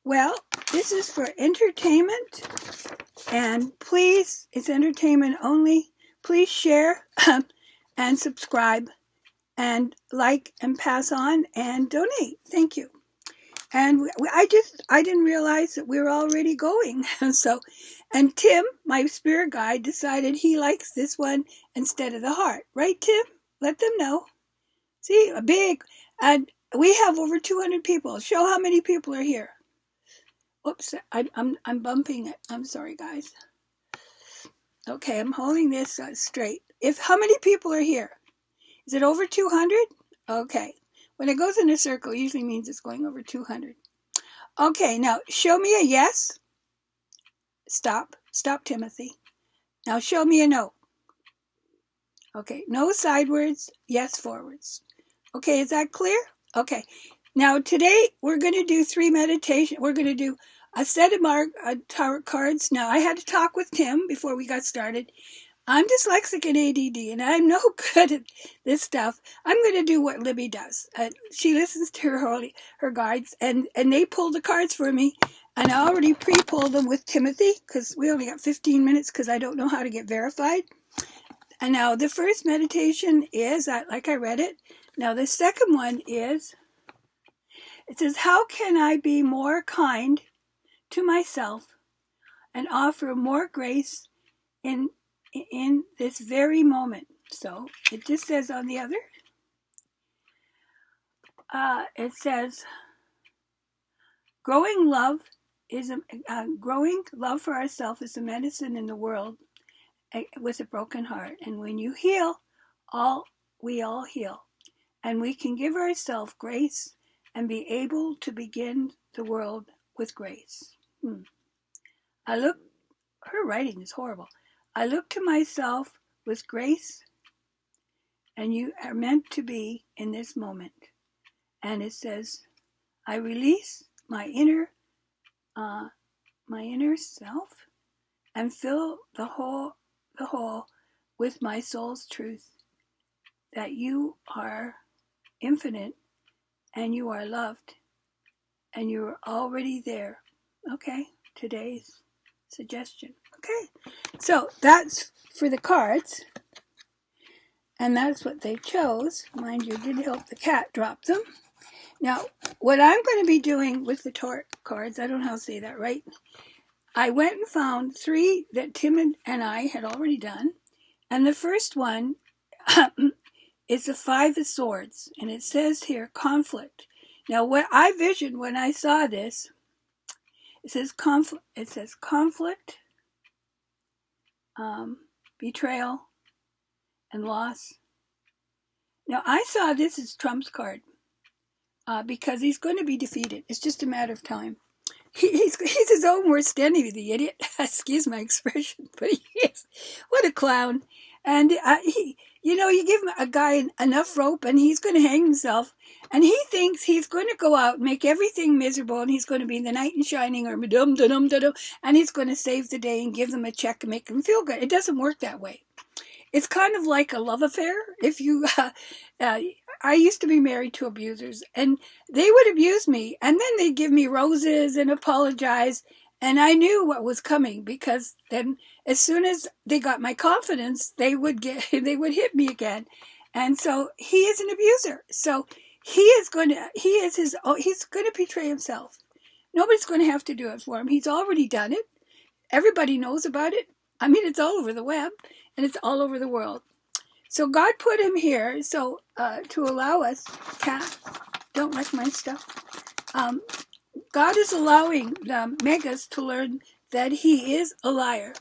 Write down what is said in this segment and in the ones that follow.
Well, this is for entertainment, and please, it's entertainment only. Please share and subscribe and like and pass on and donate. Thank you. And I didn't realize that we were already going. And Tim, my spirit guide, decided he likes this one instead of the heart. Right, Tim? Let them know. See, a big, and we have over 200 people. Show how many people are here. Oops, I'm bumping it. I'm sorry, guys. Okay, I'm holding this straight. How many people are here? Is it over 200? Okay. When it goes in a circle, it usually means it's going over 200. Okay, now show me a yes. Stop, Timothy. Now show me a no. Okay, no sidewards, yes forwards. Okay, is that clear? Okay. Now today we're going to do 3 meditations. We're going to do a set of tarot cards. Now I had to talk with Tim before we got started. I'm dyslexic and ADD, and I'm no good at this stuff. I'm going to do what Libby does. She listens to her guides, and they pull the cards for me. And I already pre-pulled them with Timothy, because we only got 15 minutes, because I don't know how to get verified. And now the first meditation is, like I read it. Now the second one is, it says, how can I be more kind to myself and offer more grace in this very moment? So it just says on the other, it says, growing love for ourselves is a medicine in the world with a broken heart. And when you heal, we all heal. And we can give ourselves grace and be able to begin the world with grace. Her writing is horrible. I look to myself with grace, and you are meant to be in this moment. And it says, I release my inner self and fill the whole with my soul's truth, that you are infinite and you are loved and you are already there. Okay, today's suggestion. Okay, so that's for the cards, and that's what they chose. Mind you, did help the cat drop them. Now, what I'm going to be doing with the tarot cards, I don't know how to say that right. I went and found 3 that Tim and I had already done, and the first one is the 5 of Swords, and it says here, conflict. Now, what I visioned when I saw this, it says conflict, betrayal, and loss. Now, I saw this as Trump's card because he's going to be defeated. It's just a matter of time. He's his own worst enemy, the idiot. Excuse my expression, but he is. What a clown. And you give a guy enough rope and he's going to hang himself. And he thinks he's going to go out and make everything miserable, and he's going to be the knight in shining, or and he's going to save the day and give them a check and make them feel good. It doesn't work that way. It's kind of like a love affair. I used to be married to abusers, and they would abuse me, and then they'd give me roses and apologize, and I knew what was coming, because then as soon as they got my confidence, they would hit me again. And so he is an abuser. So he's going to betray himself. Nobody's going to have to do it for him. He's already done it. Everybody knows about it. I mean, it's all over the web, and it's all over the world. So God put him here so to allow us, cat, don't like my stuff. God is allowing the megas to learn that he is a liar.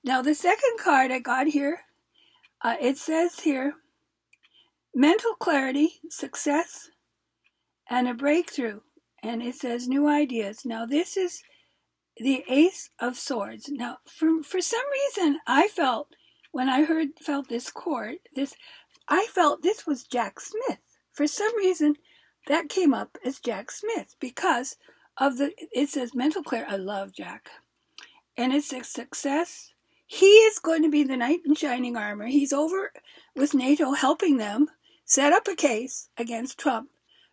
Now, the second card I got here, it says here, mental clarity, success, and a breakthrough. And it says new ideas. Now, this is the Ace of Swords. Now, for some reason, I felt, when I felt this chord, I felt this was Jack Smith. For some reason, that came up as Jack Smith because of it says mental clarity. I love Jack. And it's a success. He is going to be the knight in shining armor. He's over with NATO helping them set up a case against Trump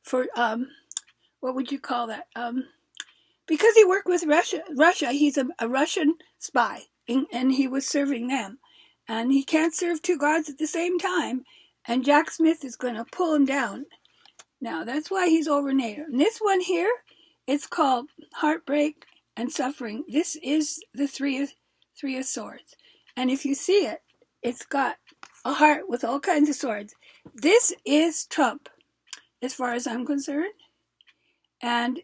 for, what would you call that? because he worked with Russia, he's a Russian spy, and he was serving them. And he can't serve two gods at the same time. And Jack Smith is going to pull him down. Now, that's why he's over NATO. And this one here, it's called Heartbreak and Suffering. This is the three of Swords. And if you see it, it's got a heart with all kinds of swords. This is Trump, as far as I'm concerned. And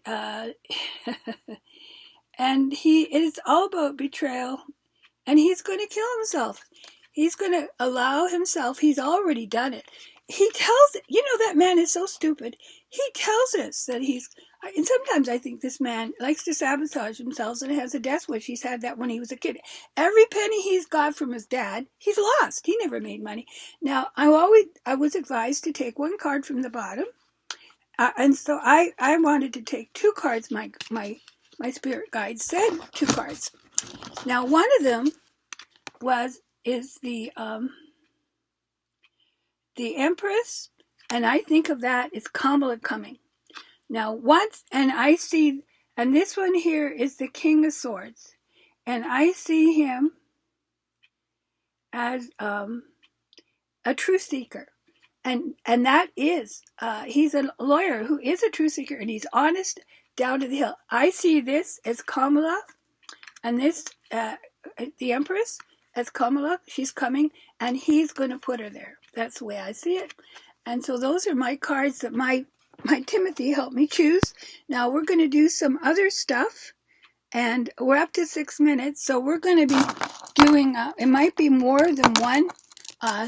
and it is all about betrayal. And he's going to kill himself. He's going to allow himself. He's already done it. He tells, that man is so stupid. He tells us that and sometimes I think this man likes to sabotage himself and has a death wish. He's had that when he was a kid. Every penny he's got from his dad, he's lost. He never made money. Now, I was advised to take one card from the bottom. And so I wanted to take two cards. My spirit guide said two cards. Now, one of them is the Empress, and I think of that as Kamala coming. Now, and this one here is the King of Swords, and I see him as a truth seeker, and that is he's a lawyer who is a truth seeker, and he's honest down to the hill. I see this as Kamala, and this the Empress as Kamala. She's coming, and he's going to put her there. That's the way I see it. And so those are my cards that my Timothy helped me choose. Now we're going to do some other stuff, and we're up to 6 minutes, so we're going to be doing, it might be more than one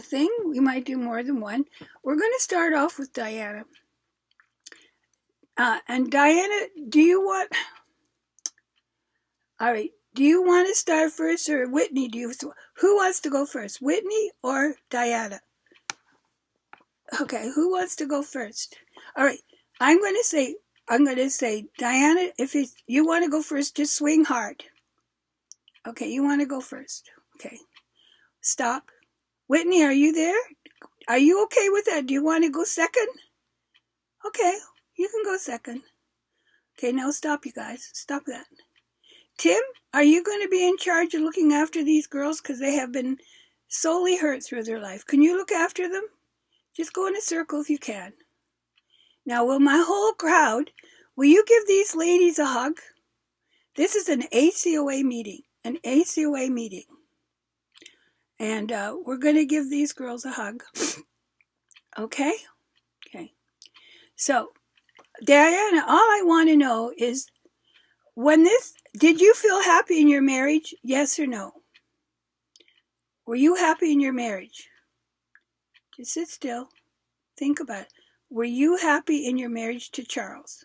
thing. We might do more than one. We're going to start off with Diana. And Diana, all right, do you want to start first, or Whitney? Who wants to go first, Whitney or Diana? Okay, who wants to go first? All right, I'm going to say, Diana, if you want to go first, just swing hard. Okay, you want to go first. Okay, stop. Whitney, are you there? Are you okay with that? Do you want to go second? Okay, you can go second. Okay, now stop, you guys. Stop that. Tim, are you going to be in charge of looking after these girls? Because they have been sorely hurt through their life. Can you look after them? Just go in a circle if you can. Now, will my whole crowd, will you give these ladies a hug? This is an ACOA meeting. An ACOA meeting. And we're going to give these girls a hug. Okay? Okay. So, Diana, all I want to know is, did you feel happy in your marriage? Yes or no? Were you happy in your marriage? Just sit still. Think about it. Were you happy in your marriage to Charles?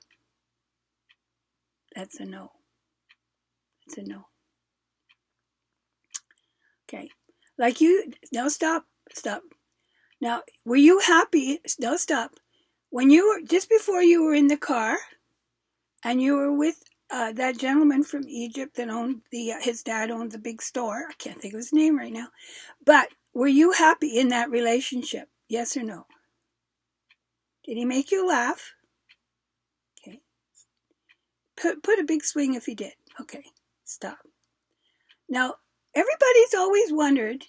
That's a no. It's a no. Okay. Now stop. Now, were you happy? No, stop. Just before you were in the car, and you were with that gentleman from Egypt that owned his dad owned the big store. I can't think of his name right now. But were you happy in that relationship? Yes or no? Did he make you laugh? Okay. Put a big swing if he did. Okay. Stop. Now, everybody's always wondered,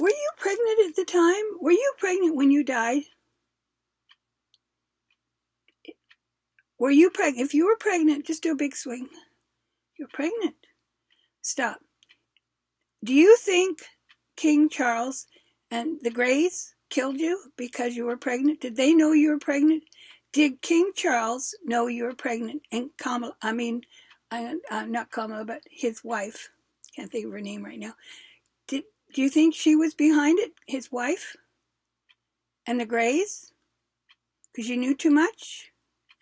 were you pregnant at the time? Were you pregnant when you died? Were you pregnant? If you were pregnant, just do a big swing. You're pregnant. Stop. Do you think King Charles and the Greys killed you because you were pregnant? Did they know you were pregnant? Did King Charles know you were pregnant? And not Kamala, but his wife. Can't think of her name right now. Do you think she was behind it? His wife? And the Greys? Because you knew too much?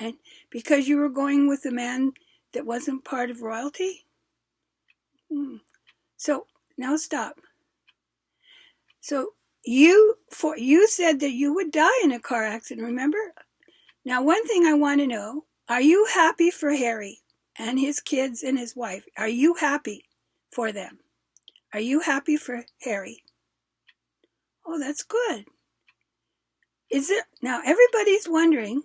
And because you were going with a man that wasn't part of royalty? So, now stop. So, you said that you would die in a car accident, remember? Now, one thing I want to know, are you happy for Harry and his kids and his wife? Are you happy for them? Are you happy for Harry? Oh, that's good. Now, everybody's wondering,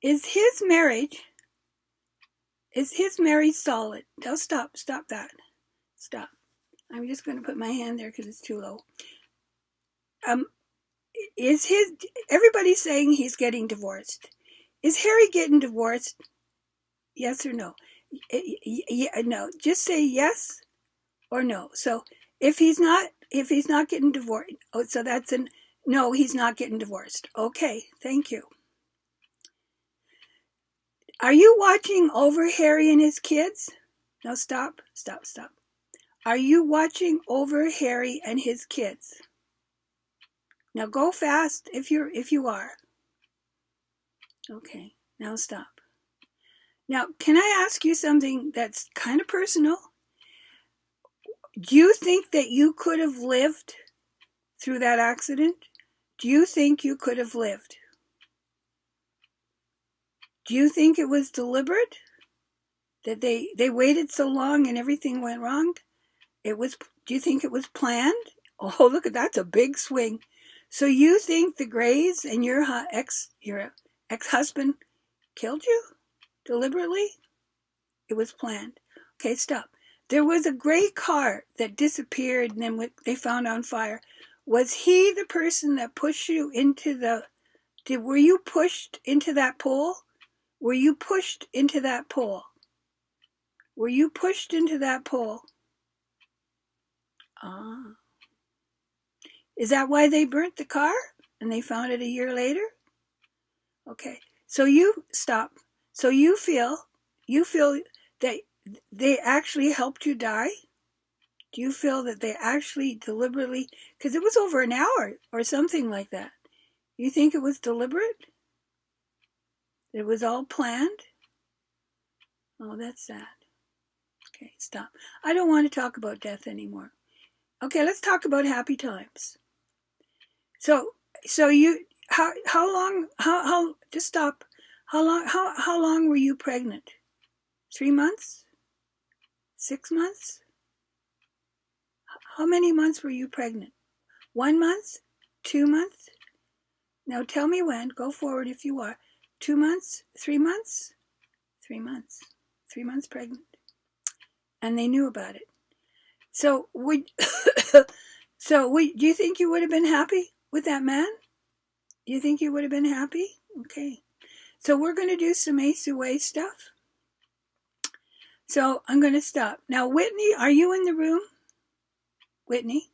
is his marriage Is his marriage solid? No, stop that. Stop. I'm just going to put my hand there because it's too low. Everybody's saying he's getting divorced. Is Harry getting divorced? Yes or no? No. Just say yes or no. So if he's not getting divorced, so that's a no, he's not getting divorced. Okay, thank you. Are you watching over Harry and his kids? No, stop. Are you watching over Harry and his kids? Now go fast if you are. Okay, now stop. Now, can I ask you something that's kind of personal? Do you think that you could have lived through that accident? Do you think you could have lived? Do you think it was deliberate? That they waited so long and everything went wrong? Do you think it was planned? Oh, look, that's a big swing. So you think the Greys and your ex-husband killed you deliberately? It was planned. Okay, stop. There was a gray car that disappeared and then they found on fire. Was he the person that pushed you into were you pushed into that pole? Were you pushed into that pole? Were you pushed into that pole? Ah. Is that why they burnt the car and they found it a year later? Okay. So you stop. So you feel that they actually helped you die? Do you feel that they actually deliberately, because it was over an hour or something like that. You think it was deliberate? It was all planned? Oh, that's sad. Okay, stop. I don't want to talk about death anymore. Okay, let's talk about happy times. So you, how long, just stop. How long were you pregnant? 3 months? 6 months? How many months were you pregnant? 1 month? 2 months? Now tell me when. Go forward if you are. 2 months? 3 months? 3 months. 3 months pregnant. And they knew about it. So do you think you would have been happy with that man? Do you think you would have been happy? Okay. So we're going to do some ACUA stuff. So I'm going to stop. Now, Whitney, are you in the room? Whitney?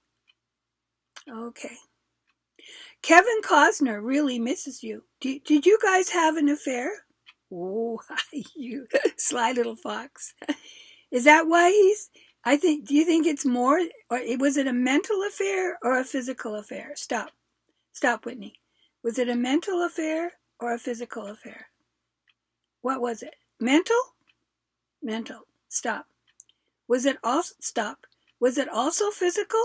Okay. Kevin Costner really misses you. Did you guys have an affair? Oh, you sly little fox. Is that why do you think it's more, or was it a mental affair or a physical affair? Stop, Whitney. Was it a mental affair or a physical affair? What was it? Mental? Mental. Stop. Was it also physical?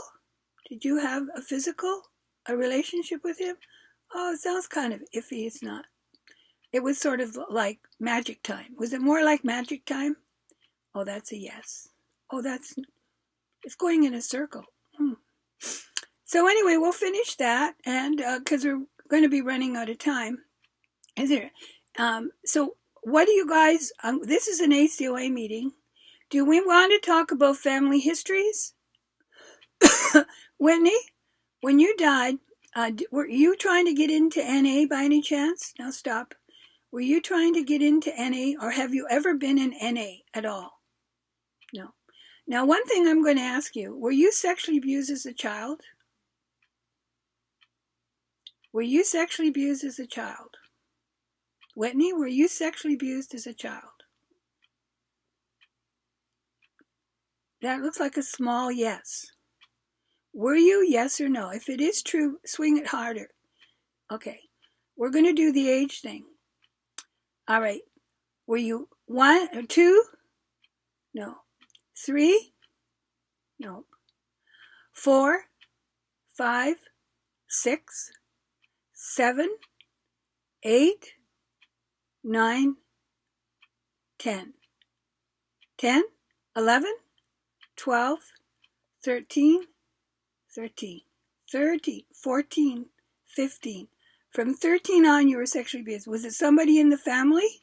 Did you have a relationship with him? Oh, it sounds kind of iffy. It's not. It was sort of like magic time. Was it more like magic time? Oh, that's a yes. Oh, it's going in a circle. So anyway, we'll finish that, and because we're going to be running out of time. So what do you guys, this is an ACOA meeting. Do we want to talk about family histories? Whitney, when you died, were you trying to get into NA by any chance? Now stop. Were you trying to get into NA, or have you ever been in NA at all? No. Now, one thing I'm going to ask you, were you sexually abused as a child? Were you sexually abused as a child? Whitney, were you sexually abused as a child? That looks like a small yes. Were you, yes or no? If it is true, swing it harder. Okay, we're going to do the age thing. All right, were you 1 or 2? No. 3? No. 4, 5, 6, 7, 8, 9, 10. 10, 11, 12, 13, 14, 15. From 13 on, you were sexually abused. Was it somebody in the family?